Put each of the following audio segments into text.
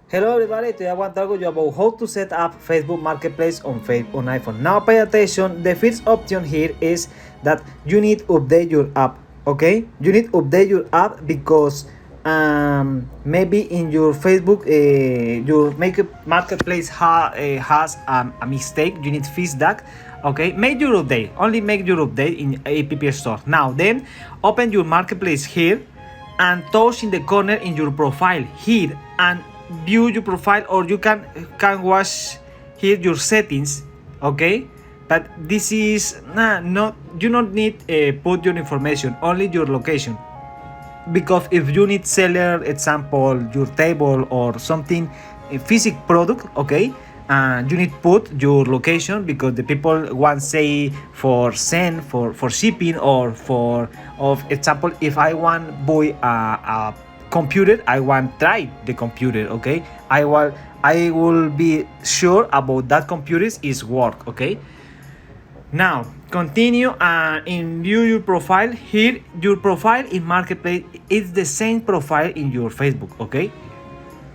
Hello everybody, today I want to talk with you about how to set up Facebook Marketplace on iPhone. Now pay attention, the first option here is that you need to update your app, okay? You need to update your app because maybe in your Facebook, your marketplace has a mistake, you need to fix that, okay? Make your update, only make your update in App Store. Now then, open your marketplace here and touch in the corner in your profile here and view your profile, or you can watch here your settings, okay? But this is not, you don't need put your information, only your location, because if you need seller example your table or something, a physical product, okay, you need put your location because the people want say for send for shipping, or for of example if I want buy a computer, I want try the computer, okay, I will be sure about that computer is work, okay. Now continue in view your profile here. Your profile in marketplace is the same profile in your Facebook, okay.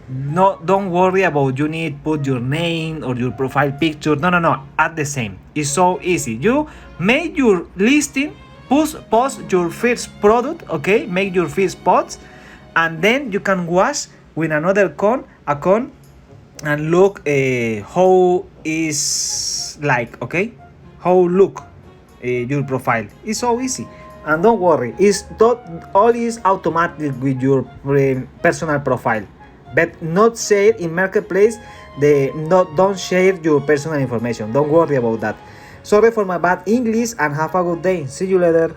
No, don't worry about you need put your name or your profile picture, no, at the same, it's so easy. You make your listing, post your first product, okay, make your first post, and then you can watch with another account and look how is like, okay, how look your profile. It's so easy, and don't worry, it's not all is automatic with your personal profile, but not share in marketplace. Don't share your personal information, don't worry about that. Sorry for my bad English and have a good day. See you later.